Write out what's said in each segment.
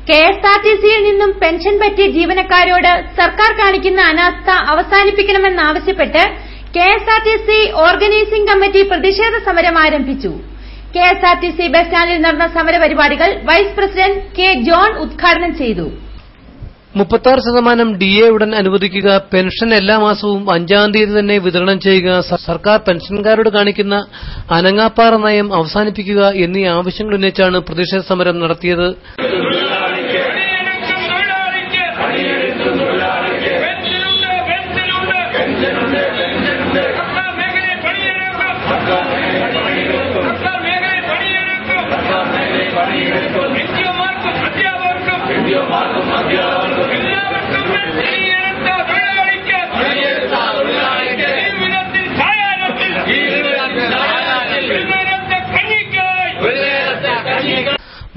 കെഎസ്ആർടിസിയിൽ നിന്നും പെൻഷൻ പറ്റിയ ജീവനക്കാരോട് സർക്കാർ കാണിക്കുന്ന അനാസ്ഥ അവസാനിപ്പിക്കണമെന്നാവശ്യപ്പെട്ട് കെഎസ്ആർടിസി ഓർഗനൈസിംഗ് കമ്മിറ്റി പ്രതിഷേധ സമരം ആരംഭിച്ചു. കെഎസ്ആർടിസി ബസ് സ്റ്റാൻഡിൽ നടന്ന സമരപരിപാടികൾ വൈസ് പ്രസിഡന്റ് കെ ജോൺ ഉദ്ഘാടനം ചെയ്തു. 36% DA ഉടൻ അനുവദിക്കുക, പെൻഷൻ എല്ലാ മാസവും 5-ാം തീയതി തന്നെ വിതരണം ചെയ്യുക, സർക്കാർ പെൻഷൻകാരോട് കാണിക്കുന്ന അനങ്ങാപ്പാറ നയം അവസാനിപ്പിക്കുക എന്നീ ആവശ്യങ്ങൾ ഉന്നയിച്ചാണ് പ്രതിഷേധ സമരം നടത്തിയത്.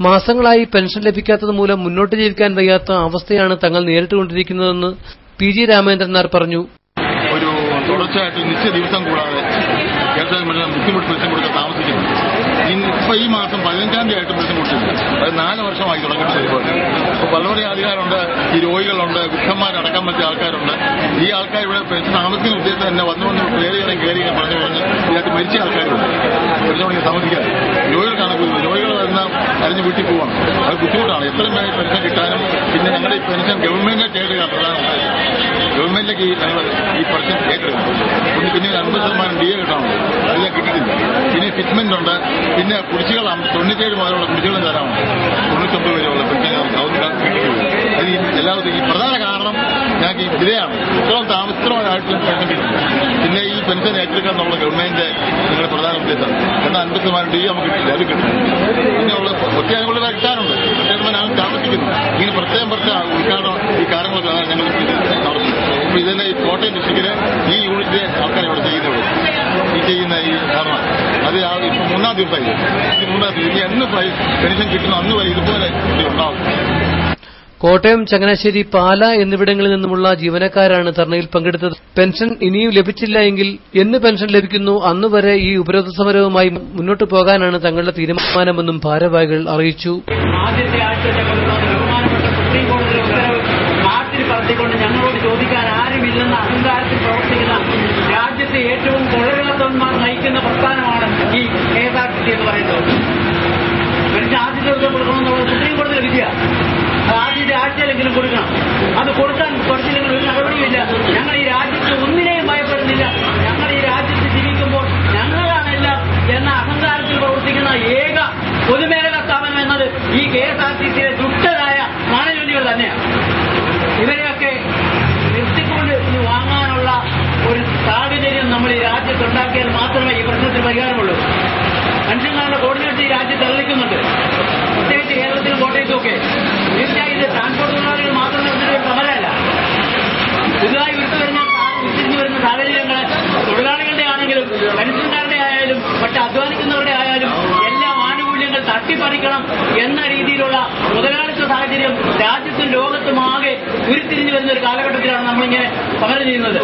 മാസങ്ങളായി പെൻഷൻ ലഭിക്കാത്തത് മൂലം മുന്നോട്ട് ജീവിക്കാൻ വയ്യാത്ത അവസ്ഥയാണ് തങ്ങൾ നേരിട്ടുകൊണ്ടിരിക്കുന്നതെന്ന് PG രാമേന്ദ്രൻ നായർ പറഞ്ഞു. ഒരു തുടർച്ചയായിട്ട് നിശ്ചയ ദിവസം കൂടാതെ ബുദ്ധിമുട്ട് പെൻഷൻ കൊടുക്കാൻ താമസിക്കുന്നു. ഇപ്പൊ ഈ മാസം 15-ാം തീയതി ആയിട്ട് പെൻഷൻ കൊടുത്തില്ല. അത് 4 വർഷമായി തുടങ്ങിയിട്ട് പരിപാടി. ഇപ്പൊ പലവരെ ആൾക്കാരുണ്ട്, ഈ രോഗികളുണ്ട്, വൃദ്ധന്മാരടക്കം പറ്റിയ ആൾക്കാരുണ്ട്. ഈ ആൾക്കാർ ഇവിടെ പെൻഷൻ താമസിക്കുന്ന ഉദ്ദേശം തന്നെ വന്നുകൊണ്ട് കയറി പറഞ്ഞു ഇതിനകത്ത് മരിച്ച ആൾക്കാരുണ്ട്. പെൻഷൻ താമസിക്കാൻ രോഗികൾക്കാണ് രോഗികൾ വരുന്ന അരിഞ്ഞ് വീട്ടിൽ പോവാണ്. അത് ബുദ്ധിമുട്ടാണ്. എത്രയും പേര് പെൻഷൻ കിട്ടാനും പിന്നെ ഞങ്ങളുടെ ഈ പെൻഷൻ ഗവൺമെന്റിനെ കേട്ടുക പ്രധാനമായിട്ട് ഗവൺമെന്റിലേക്ക് ഞങ്ങൾ ഈ പെൻഷൻ കേട്ടിരുന്നു. പിന്നെ 50% DA കിട്ടാനുണ്ട്. അതെല്ലാം കിട്ടിയിട്ടില്ല. പിന്നെ ഫിറ്റ്മെന്റ് ഉണ്ട്. പിന്നെ കുടിശ്ശികൾ 97 മുതലുള്ള കുടിശ്ശികളും തരാറുണ്ട്. 99 വരെയുള്ള പെൻഷൻ കിട്ടിയിട്ടില്ല. അത് എല്ലാവർക്കും ഈ പ്രധാന കാരണം ഞങ്ങൾക്ക് ഈ വിലയാണ്. ഇത്രയും താമസിത്രമായിട്ടുള്ള പെൻഷൻ കിട്ടില്ല. പിന്നെ ഈ പെൻഷൻ ഏറ്റെടുക്കുക എന്നുള്ള ഗവൺമെന്റിന്റെ നിങ്ങളുടെ പ്രധാന ഉദ്ദേശം. എന്നാൽ 50% DA നമുക്ക് കിട്ടില്ല. അത് കിട്ടും. പിന്നെയുള്ള ഒറ്റയാളുകൾ കിട്ടാറുണ്ട്. ഞങ്ങൾ താമസിക്കുന്നു. ഇങ്ങനെ പ്രത്യേകം ഉദ്ഘാടനം ഈ കാര്യങ്ങളൊക്കെ ഞങ്ങൾ നടത്തുന്നു. അപ്പൊ ഇതന്നെ ഈ കോട്ടയം ഡിസ്ട്രിക്റ്റിലെ ഈ യൂണിറ്റിലെ ആൾക്കാരെ ഇവിടെ ചെയ്യുന്നുള്ളൂ. ഈ ചെയ്യുന്ന ഈ ധർമ്മ അത് ഇപ്പൊ 3-ാം ദിവസമായി. 3-ാം തീയതി എന്ന് പെൻഷൻ കിട്ടുന്നു അന്ന് വരെ ഇതുപോലെ ഉണ്ടാവും. കോട്ടയം, ചങ്ങനാശ്ശേരി, പാല എന്നിവിടങ്ങളിൽ നിന്നുമുള്ള ജീവനക്കാരാണ് ധർണയിൽ പങ്കെടുത്തത്. പെൻഷൻ ഇനിയും ലഭിച്ചില്ല എങ്കിൽ എന്ന് പെൻഷൻ ലഭിക്കുന്നു അന്നുവരെ ഈ ഉപരോധ സമരവുമായി മുന്നോട്ടു പോകാനാണ് തങ്ങളുടെ തീരുമാനമെന്നും ഭാരവാഹികൾ അറിയിച്ചു. ഞങ്ങളോട് ചോദിക്കാൻ ആരുമില്ലെന്ന അഹങ്കാരത്തിൽ പ്രവർത്തിക്കുന്ന രാജ്യത്തെ ഏറ്റവും കൊള്ളരുതാത്തവന്മാർ നയിക്കുന്ന പ്രസ്ഥാനമാണ് ഈ KSRTC എന്ന് പറയുന്നത്. പെൻഷൻ ആദ്യത്തെ ദിവസം കൊടുക്കണമെന്നുള്ളത് സുപ്രീം കോടതിയുടെ വിധിയ. ആദ്യത്തെ ആഴ്ചയിലെങ്കിലും കൊടുക്കണം. അത് കൊടുത്തില്ലെങ്കിൽ ഒരു നടപടിയുമില്ല. ഞങ്ങൾ ഈ രാജ്യത്ത് ഒന്നിനെയും ഭയപ്പെടുന്നില്ല. ഞങ്ങൾ ഈ രാജ്യത്ത് ജീവിക്കുമ്പോൾ ഞങ്ങളാണെല്ലാം എന്ന അഹങ്കാരത്തിൽ പ്രവർത്തിക്കുന്ന ഏക പൊതുമേഖലാ സ്ഥാപനം എന്നത് ഈ KSRTCയിലെ ദുഷ്ടരായ മാനജോലികൾ തന്നെയാണ്. ഇവരെയൊക്കെ നിർത്തിക്കൊണ്ട് ഇത് വാങ്ങാനുള്ള ഒരു സാഹചര്യം നമ്മൾ ഈ രാജ്യത്തുണ്ടാക്കിയാൽ മാത്രമേ ഈ പ്രശ്നത്തിന് പരിഹാരമുള്ളൂ. പെൻഷൻകാരുടെ കോർഡിനേറ്റർ ഈ രാജ്യത്ത് തള്ളിക്കുന്നുണ്ട്. പ്രത്യേകിച്ച് കേരളത്തിലും കോട്ടയത്തുമൊക്കെ. തീർച്ചയായും ഇത് ട്രാൻസ്പോർട്ട് തൊഴിലാളികൾ മാത്രമേ ഇതിന്റെ സമരമല്ല. പുതുതായി വിട്ടിരിഞ്ഞു വരുന്ന സാഹചര്യങ്ങൾ തൊഴിലാളികളുടെ ആണെങ്കിലും പെൻഷൻകാരുടെ ആയാലും മറ്റ് അധ്വാനിക്കുന്നവരുടെ ആയാലും എല്ലാ ആനുകൂല്യങ്ങൾ തട്ടിപ്പറിക്കണം എന്ന രീതിയിലുള്ള മുതലാളിത്ത സാഹചര്യം രാജ്യത്തും ലോകത്തുമാകെ ഉരുത്തിരിഞ്ഞു വരുന്ന ഒരു കാലഘട്ടത്തിലാണ് നമ്മളിങ്ങനെ സമരം ചെയ്യുന്നത്.